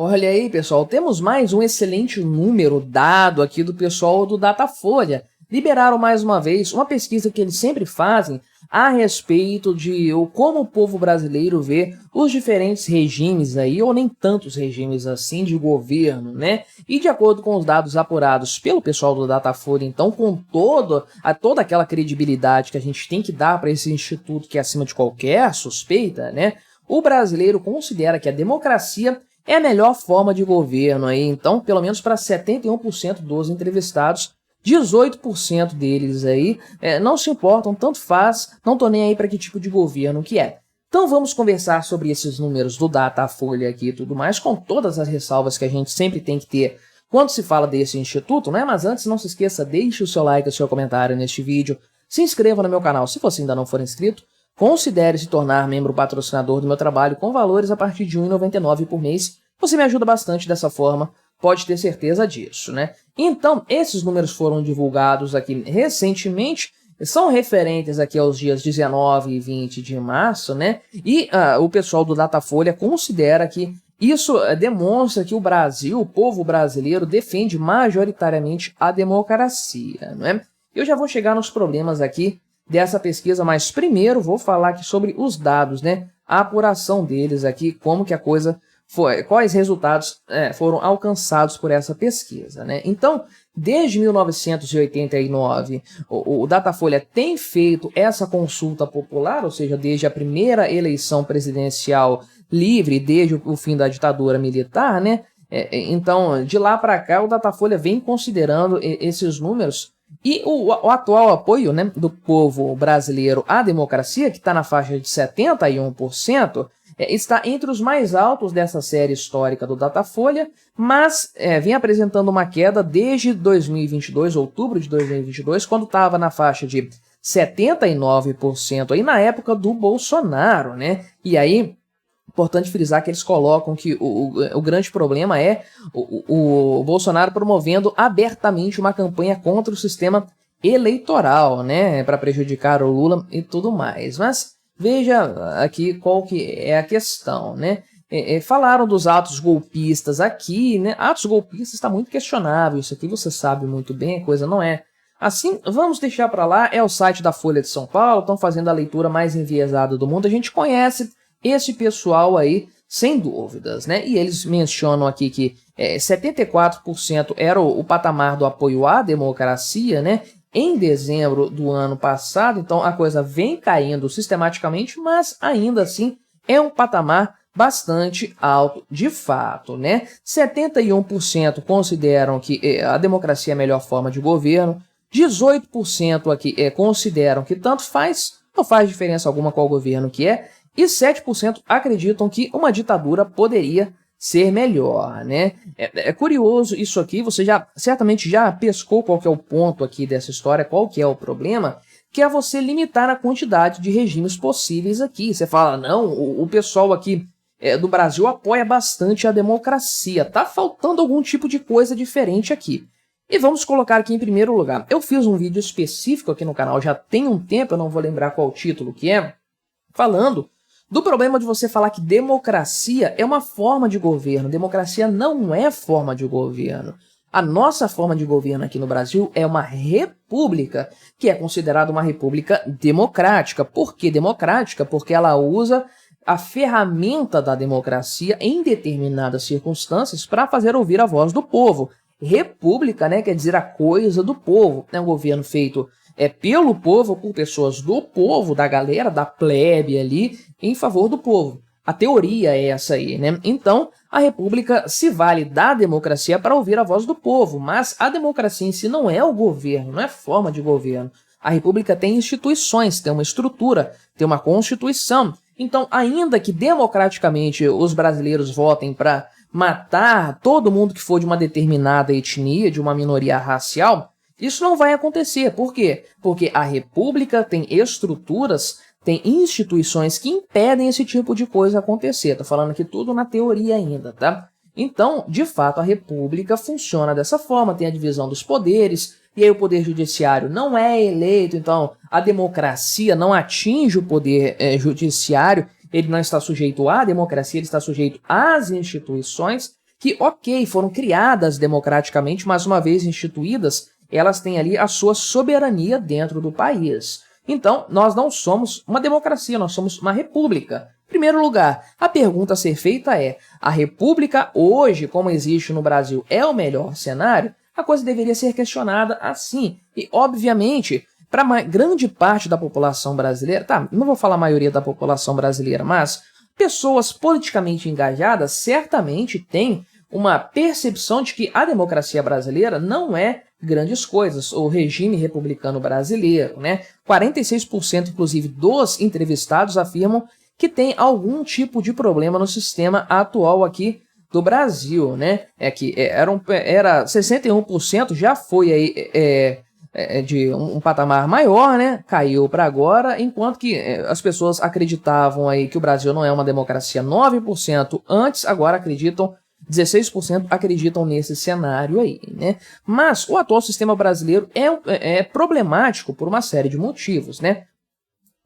Olha aí, pessoal, temos mais um excelente número dado aqui do pessoal do Datafolha. Liberaram mais uma vez uma pesquisa que eles sempre fazem a respeito de como o povo brasileiro vê os diferentes regimes aí, ou nem tantos regimes assim, de governo, né? E de acordo com os dados apurados pelo pessoal do Datafolha, então, com toda aquela credibilidade que a gente tem que dar para esse instituto que é acima de qualquer suspeita, né? O brasileiro considera que a democracia é a melhor forma de governo aí, então, pelo menos para 71% dos entrevistados, 18% deles aí não se importam, tanto faz, não tô nem aí para que tipo de governo que é. Então vamos conversar sobre esses números do Datafolha aqui e tudo mais, com todas as ressalvas que a gente sempre tem que ter quando se fala desse instituto, né? Mas antes, não se esqueça, deixe o seu like e o seu comentário neste vídeo, se inscreva no meu canal se você ainda não for inscrito, considere se tornar membro patrocinador do meu trabalho com valores a partir de R$ 1,99 por mês. Você me ajuda bastante dessa forma, pode ter certeza disso, né? Então, esses números foram divulgados aqui recentemente, são referentes aqui aos dias 19 e 20 de março, né? E o pessoal do Datafolha considera que isso demonstra que o Brasil, o povo brasileiro, defende majoritariamente a democracia, né? Eu já vou chegar nos problemas aqui dessa pesquisa, mas primeiro vou falar aqui sobre os dados, né? A apuração deles aqui, como que a coisa foi, quais resultados foram alcançados por essa pesquisa, né? Então, desde 1989, o Datafolha tem feito essa consulta popular, ou seja, desde a primeira eleição presidencial livre, desde o fim da ditadura militar, né? Então, de lá para cá, o Datafolha vem considerando esses números. E o atual apoio, né, do povo brasileiro à democracia, que está na faixa de 71%, está entre os mais altos dessa série histórica do Datafolha, mas vem apresentando uma queda desde 2022, outubro de 2022, quando estava na faixa de 79%, aí na época do Bolsonaro, né? E aí, importante frisar que eles colocam que o grande problema é o Bolsonaro promovendo abertamente uma campanha contra o sistema eleitoral, né, para prejudicar o Lula e tudo mais. Mas veja aqui qual que é a questão, né? Falaram dos atos golpistas aqui, né? Atos golpistas está muito questionável, isso aqui você sabe muito bem, a coisa não é assim. Vamos deixar para lá, é o site da Folha de São Paulo, estão fazendo a leitura mais enviesada do mundo, a gente conhece esse pessoal aí, sem dúvidas, né? E eles mencionam aqui que 74% era o patamar do apoio à democracia, né? Em dezembro do ano passado, então a coisa vem caindo sistematicamente, mas ainda assim é um patamar bastante alto de fato, né? 71% consideram que a democracia é a melhor forma de governo, 18% aqui consideram que tanto faz, não faz diferença alguma qual governo que é, e 7% acreditam que uma ditadura poderia ser melhor, né? É curioso isso aqui, você certamente já pescou qual que é o ponto aqui dessa história, qual que é o problema, que é você limitar a quantidade de regimes possíveis aqui. Você fala, não, o pessoal aqui do Brasil apoia bastante a democracia, tá faltando algum tipo de coisa diferente aqui. E vamos colocar aqui em primeiro lugar. Eu fiz um vídeo específico aqui no canal, já tem um tempo, eu não vou lembrar qual o título que é, falando do problema de você falar que democracia é uma forma de governo. Democracia não é forma de governo. A nossa forma de governo aqui no Brasil é uma república, que é considerada uma república democrática. Por que democrática? Porque ela usa a ferramenta da democracia em determinadas circunstâncias para fazer ouvir a voz do povo. República, né, quer dizer a coisa do povo. É um governo feito pelo povo, por pessoas do povo, da galera, da plebe ali, em favor do povo. A teoria é essa aí, né? Então, a república se vale da democracia para ouvir a voz do povo, mas a democracia em si não é o governo, não é forma de governo. A república tem instituições, tem uma estrutura, tem uma constituição. Então, ainda que democraticamente os brasileiros votem para matar todo mundo que for de uma determinada etnia, de uma minoria racial, isso não vai acontecer. Por quê? Porque a república tem estruturas, tem instituições que impedem esse tipo de coisa acontecer. Tô falando aqui tudo na teoria ainda, tá? Então, de fato, a república funciona dessa forma, tem a divisão dos poderes, e aí o poder judiciário não é eleito, então a democracia não atinge o poder judiciário, ele não está sujeito à democracia, ele está sujeito às instituições. que, ok, foram criadas democraticamente, mas uma vez instituídas, elas têm ali a sua soberania dentro do país. Então, nós não somos uma democracia, nós somos uma república. Em primeiro lugar, a pergunta a ser feita é: a república hoje, como existe no Brasil, é o melhor cenário? A coisa deveria ser questionada assim. E, obviamente, para uma grande parte da população brasileira, tá, não vou falar a maioria da população brasileira, mas pessoas politicamente engajadas certamente têm uma percepção de que a democracia brasileira não é grandes coisas, o regime republicano brasileiro, né? 46%, inclusive, dos entrevistados afirmam que tem algum tipo de problema no sistema atual aqui do Brasil, né? Era 61%, já foi aí de um patamar maior, né? Caiu para agora, enquanto que as pessoas acreditavam aí que o Brasil não é uma democracia 9% antes, agora acreditam 16% acreditam nesse cenário aí, né? Mas o atual sistema brasileiro é problemático por uma série de motivos, né?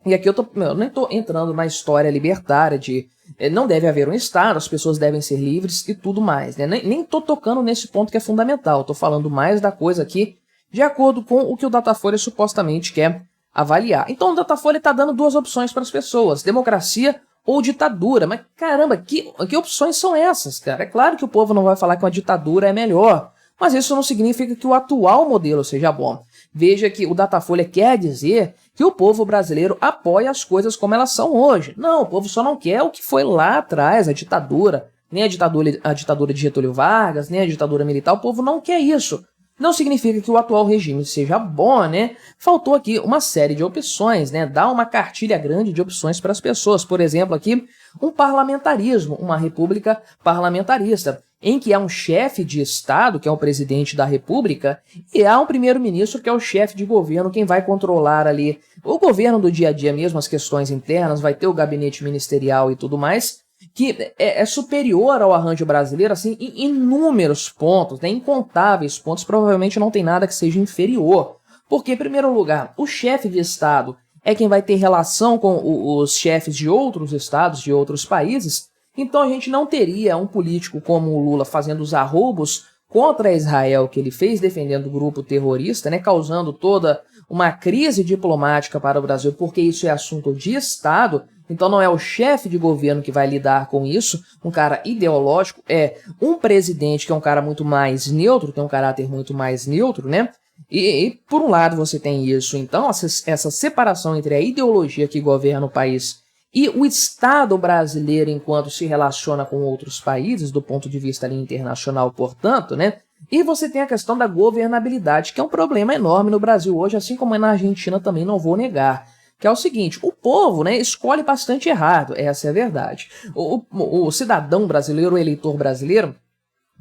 E aqui eu nem estou entrando na história libertária de não deve haver um Estado, as pessoas devem ser livres e tudo mais, né? Nem estou tocando nesse ponto que é fundamental, estou falando mais da coisa aqui de acordo com o que o Datafolha supostamente quer avaliar. Então o Datafolha está dando duas opções para as pessoas: democracia ou ditadura. Mas caramba, que opções são essas, cara? É claro que o povo não vai falar que uma ditadura é melhor, mas isso não significa que o atual modelo seja bom. Veja que o Datafolha quer dizer que o povo brasileiro apoia as coisas como elas são hoje. Não, o povo só não quer o que foi lá atrás, a ditadura, nem a ditadura de Getúlio Vargas, nem a ditadura militar. O povo não quer isso. Não significa que o atual regime seja bom, né? Faltou aqui uma série de opções, né? Dá uma cartilha grande de opções para as pessoas. Por exemplo, aqui, um parlamentarismo, uma república parlamentarista, em que há um chefe de Estado, que é o presidente da República, e há um primeiro-ministro, que é o chefe de governo, quem vai controlar ali o governo do dia a dia mesmo, as questões internas, vai ter o gabinete ministerial e tudo mais, que é superior ao arranjo brasileiro, assim, em inúmeros pontos, né, incontáveis pontos, provavelmente não tem nada que seja inferior. Porque, em primeiro lugar, o chefe de Estado é quem vai ter relação com os chefes de outros estados, de outros países. Então a gente não teria um político como o Lula fazendo os arroubos contra Israel que ele fez, defendendo o grupo terrorista, né, causando toda uma crise diplomática para o Brasil, porque isso é assunto de Estado. Então não é o chefe de governo que vai lidar com isso, um cara ideológico, é um presidente que é um cara muito mais neutro, tem um caráter muito mais neutro, né? E por um lado você tem isso, então, essa separação entre a ideologia que governa o país e o Estado brasileiro enquanto se relaciona com outros países, do ponto de vista ali internacional, portanto, né? E você tem a questão da governabilidade, que é um problema enorme no Brasil hoje, assim como é na Argentina também, não vou negar. Que é o seguinte, o povo, né, escolhe bastante errado, essa é a verdade. O cidadão brasileiro, o eleitor brasileiro,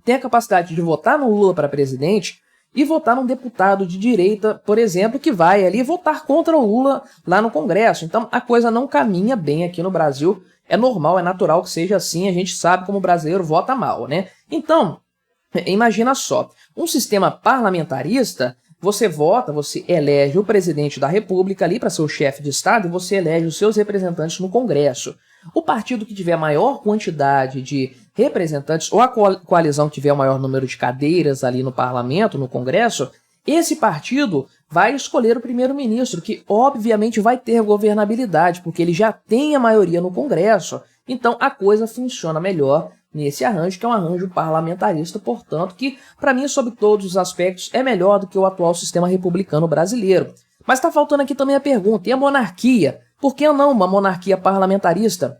tem a capacidade de votar no Lula para presidente e votar num deputado de direita, por exemplo, que vai ali votar contra o Lula lá no Congresso. Então a coisa não caminha bem aqui no Brasil, é normal, é natural que seja assim, a gente sabe como o brasileiro vota mal, né? Então, imagina só, um sistema parlamentarista, você vota, você elege o presidente da República ali para ser o chefe de Estado e você elege os seus representantes no Congresso. O partido que tiver a maior quantidade de representantes, ou a coalizão que tiver o maior número de cadeiras ali no parlamento, no Congresso, esse partido vai escolher o primeiro-ministro, que obviamente vai ter governabilidade, porque ele já tem a maioria no Congresso. Então a coisa funciona melhor nesse arranjo, que é um arranjo parlamentarista, portanto, que, para mim, sob todos os aspectos, é melhor do que o atual sistema republicano brasileiro. Mas está faltando aqui também a pergunta, e a monarquia? Por que não uma monarquia parlamentarista?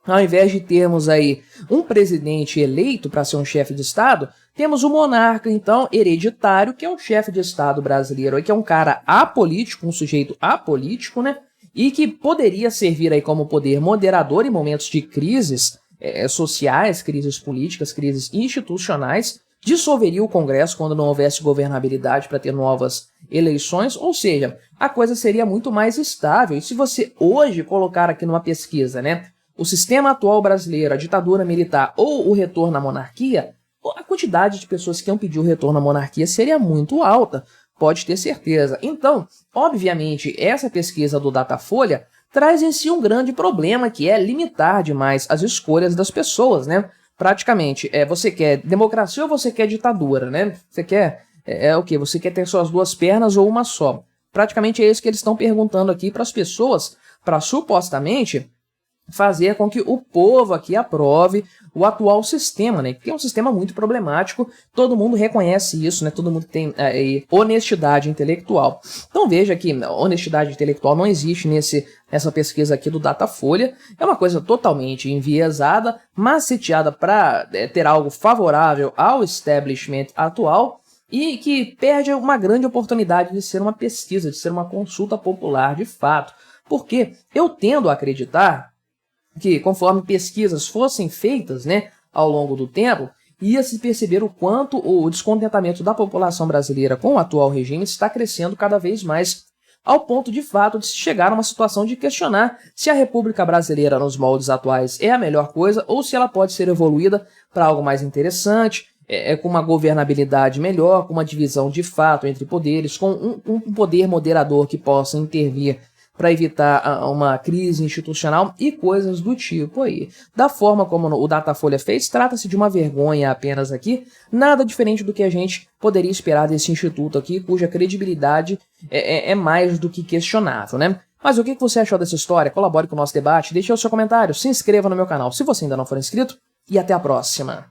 Ao invés de termos aí um presidente eleito para ser um chefe de Estado, temos o monarca, então, hereditário, que é o chefe de Estado brasileiro, que é um cara apolítico, um sujeito apolítico, né? E que poderia servir aí como poder moderador em momentos de crises sociais, crises políticas, crises institucionais, dissolveria o Congresso quando não houvesse governabilidade para ter novas eleições, ou seja, a coisa seria muito mais estável. E se você hoje colocar aqui numa pesquisa, né, o sistema atual brasileiro, a ditadura militar ou o retorno à monarquia, a quantidade de pessoas que iam pedir o retorno à monarquia seria muito alta, pode ter certeza. Então, obviamente, essa pesquisa do Datafolha traz em si um grande problema, que é limitar demais as escolhas das pessoas, né? praticamente, você quer democracia ou você quer ditadura, né? Você quer, o quê? Você quer ter suas duas pernas ou uma só? Praticamente é isso que eles estão perguntando aqui para as pessoas, para supostamente fazer com que o povo aqui aprove o atual sistema, né? Que é um sistema muito problemático, todo mundo reconhece isso, né? Todo mundo tem honestidade intelectual. Então veja que honestidade intelectual não existe nessa pesquisa aqui do Datafolha, é uma coisa totalmente enviesada, maceteada para ter algo favorável ao establishment atual, e que perde uma grande oportunidade de ser uma pesquisa, de ser uma consulta popular de fato. Porque eu tendo a acreditar que, conforme pesquisas fossem feitas, né, ao longo do tempo, ia se perceber o quanto o descontentamento da população brasileira com o atual regime está crescendo cada vez mais, ao ponto de fato de se chegar a uma situação de questionar se a República Brasileira nos moldes atuais é a melhor coisa ou se ela pode ser evoluída para algo mais interessante, com uma governabilidade melhor, com uma divisão de fato entre poderes, com um poder moderador que possa intervir para evitar uma crise institucional e coisas do tipo aí. Da forma como o Datafolha fez, trata-se de uma vergonha apenas aqui, nada diferente do que a gente poderia esperar desse instituto aqui, cuja credibilidade é mais do que questionável, né? Mas o que você achou dessa história? Colabore com o nosso debate, deixe o seu comentário, se inscreva no meu canal se você ainda não for inscrito e até a próxima!